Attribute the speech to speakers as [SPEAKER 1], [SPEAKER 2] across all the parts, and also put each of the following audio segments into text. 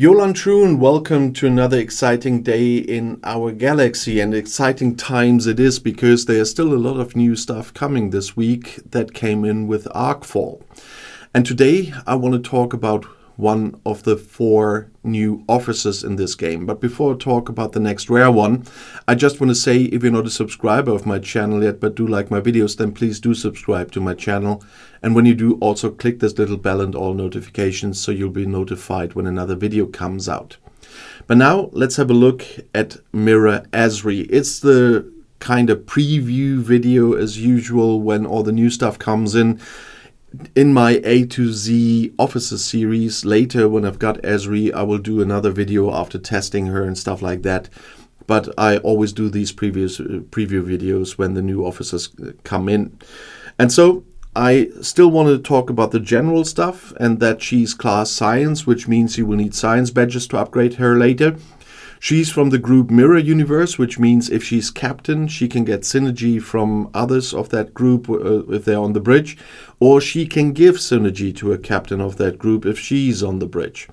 [SPEAKER 1] Yolan True, and welcome to another exciting day in our galaxy. And exciting times it is because there's still a lot of new stuff coming this week that came in with Arcfall. And today I want to talk about one of the 4 new officers in this game. But before I talk about the next rare one, I just want to say, if you're not a subscriber of my channel yet but do like my videos, then please do subscribe to my channel. And when you do, also click this little bell and all notifications so you'll be notified when another video comes out. But now let's have a look at Mirror Ezri. It's the kind of preview video as usual when all the new stuff comes in. In my A to Z officer series later, when I've got Ezri, I will do another video after testing her and stuff like that. But I always do these preview videos when the new officers come in. And so I still want to talk about the general stuff, and that she's class science, which means you will need science badges to upgrade her later. She's from the group Mirror Universe, which means if she's captain, she can get synergy from others of that group if they're on the bridge, or she can give synergy to a captain of that group if she's on the bridge.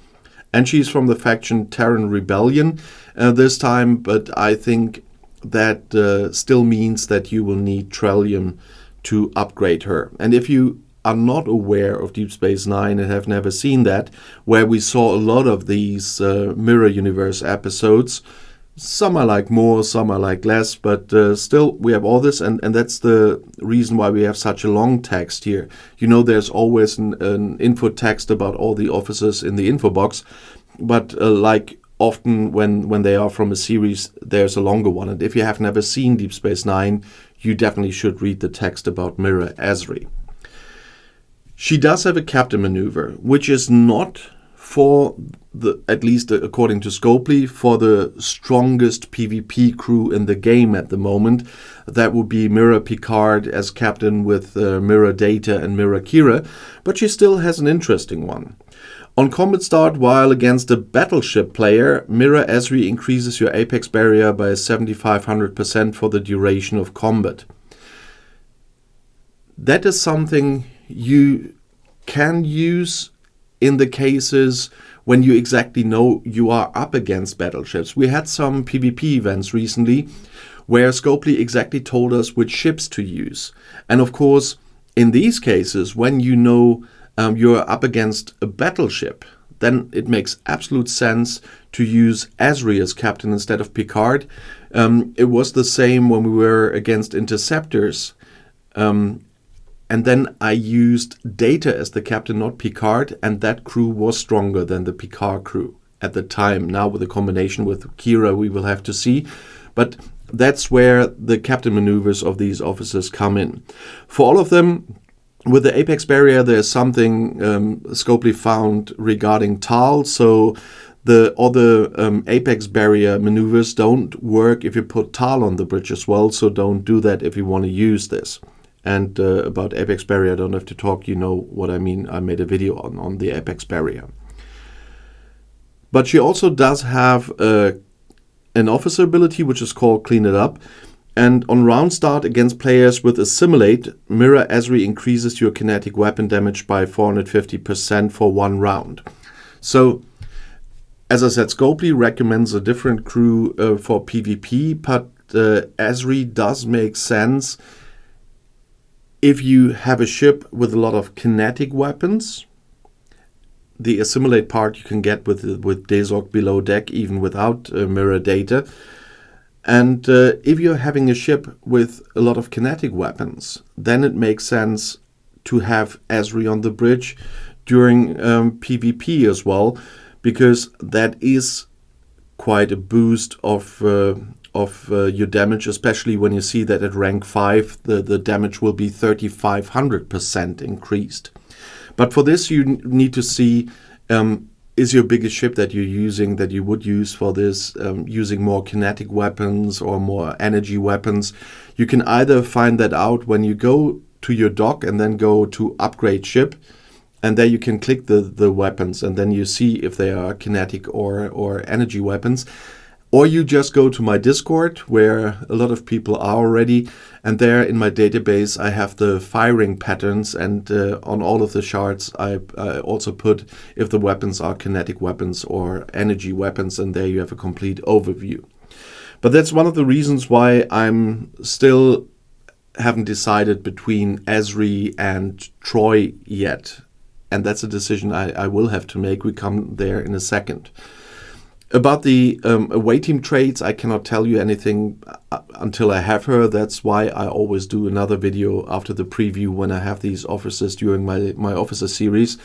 [SPEAKER 1] And she's from the faction Terran Rebellion this time, but I think that still means that you will need Trellium to upgrade her. And if you are not aware of Deep Space Nine and have never seen that, where we saw a lot of these Mirror Universe episodes, some I like more, some I like less, but still we have all this, and that's the reason why we have such a long text here. You know, there's always an info text about all the officers in the info box, but like often when they are from a series, there's a longer one. And if you have never seen Deep Space Nine, you definitely should read the text about Mirror Ezri. She does have a captain maneuver, which is not for the, at least according to Scopely, for the strongest PvP crew in the game at the moment. That would be Mirror Picard as captain with Mirror Data and Mirror Kira, but she still has an interesting one. On combat start, while against a battleship player, Mirror Ezri increases your apex barrier by 7,500% for the duration of combat. That is something you can use in the cases when you exactly know you are up against battleships. We had some PvP events recently where Scopely exactly told us which ships to use. And of course, in these cases, when you know you're up against a battleship, then it makes absolute sense to use Ezri as captain instead of Picard. It was the same when we were against interceptors. And then I used Data as the captain, not Picard, and that crew was stronger than the Picard crew at the time. Now with the combination with Kira, we will have to see. But that's where the captain maneuvers of these officers come in. For all of them, with the apex barrier, there's something Scopely found regarding TAL. So the other apex barrier maneuvers don't work if you put TAL on the bridge as well. So don't do that if you want to use this. And about apex barrier, I don't have to talk, you know what I mean. I made a video on the apex barrier. But she also does have an officer ability, which is called Clean It Up. And on round start against players with Assimilate, Mirror Ezri increases your kinetic weapon damage by 450% for 1 round. So, as I said, Scopely recommends a different crew for PvP, but Ezri does make sense if you have a ship with a lot of kinetic weapons. The Assimilate part you can get with Desok below deck, even without Mirror Data. And if you're having a ship with a lot of kinetic weapons, then it makes sense to have Ezri on the bridge during PvP as well, because that is quite a boost of your damage, especially when you see that at rank 5 the damage will be 3,500% increased. But for this you need to see is your biggest ship that you're using, that you would use for this, using more kinetic weapons or more energy weapons. You can either find that out when you go to your dock and then go to upgrade ship, and there you can click the weapons and then you see if they are kinetic or energy weapons. Or you just go to my Discord, where a lot of people are already, and there in my database I have the firing patterns, and on all of the shards I also put if the weapons are kinetic weapons or energy weapons, and there you have a complete overview. But that's one of the reasons why I'm still haven't decided between Ezri and Troy yet, and that's a decision I will have to make. We come there in a second. About the away team traits, I cannot tell you anything until I have her. That's why I always do another video after the preview when I have these officers during my officer series,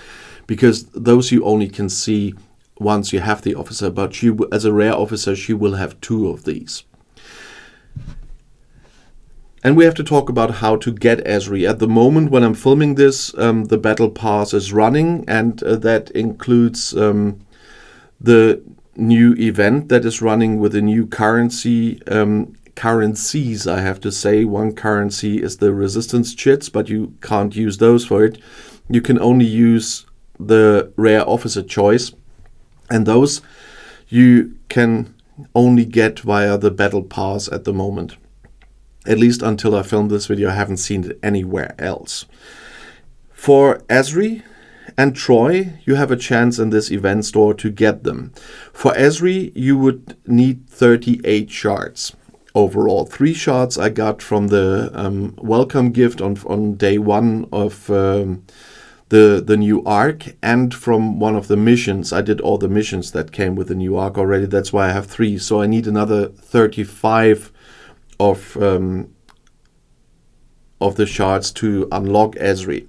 [SPEAKER 1] because those you only can see once you have the officer. But she, as a rare officer, she will have 2 of these. And we have to talk about how to get Ezri. At the moment when I'm filming this, the battle pass is running, and that includes the new event that is running with a new currency, currencies I have to say. One currency is the resistance chits, but you can't use those for it. You can only use the rare officer choice, and those you can only get via the battle pass at the moment. At least until I filmed this video, I haven't seen it anywhere else. For Ezri and Troy, you have a chance in this event store to get them. For Ezri, you would need 38 shards overall. 3 shards I got from the welcome gift on day 1 of the new arc, and from one of the missions. I did all the missions that came with the new arc already. That's why I have 3. So I need another 35 of the shards to unlock Ezri.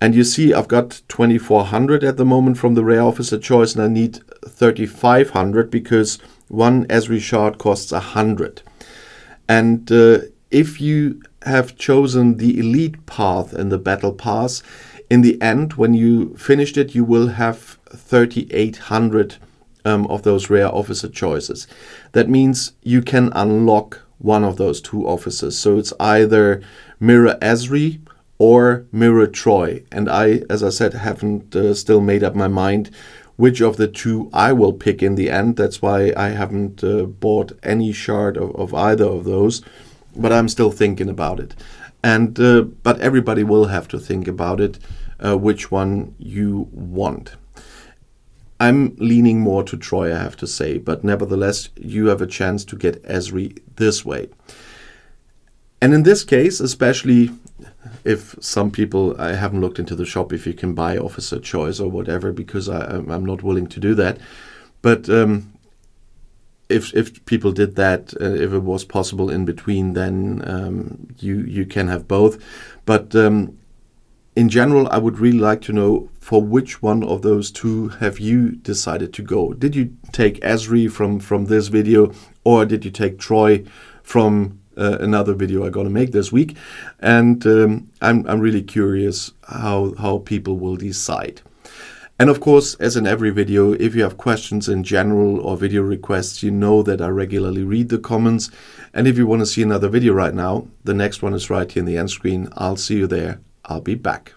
[SPEAKER 1] And you see I've got 2400 at the moment from the rare officer choice, and I need 3500 because one Ezri shard costs 100. And if you have chosen the elite path in the battle pass, in the end when you finished it you will have 3800 of those rare officer choices. That means you can unlock one of those 2 officers. So it's either Mirror Ezri or Mirror Troy, and I, as I said, haven't still made up my mind which of the 2 I will pick in the end. That's why I haven't bought any shard of either of those, but I'm still thinking about it. And but everybody will have to think about it, which one you want. I'm leaning more to Troy, I have to say, but nevertheless you have a chance to get Ezri this way. And in this case, especially if some people, I haven't looked into the shop if you can buy officer choice or whatever, because I'm not willing to do that. But if people did that, if it was possible in between, then you can have both. But in general, I would really like to know for which one of those 2 have you decided to go. Did you take Ezri from this video, or did you take Troy from another video I'm going to make this week? And I'm really curious how people will decide. And of course, as in every video, if you have questions in general or video requests, you know that I regularly read the comments. And if you want to see another video right now, the next one is right here in the end screen. I'll see you there. I'll be back.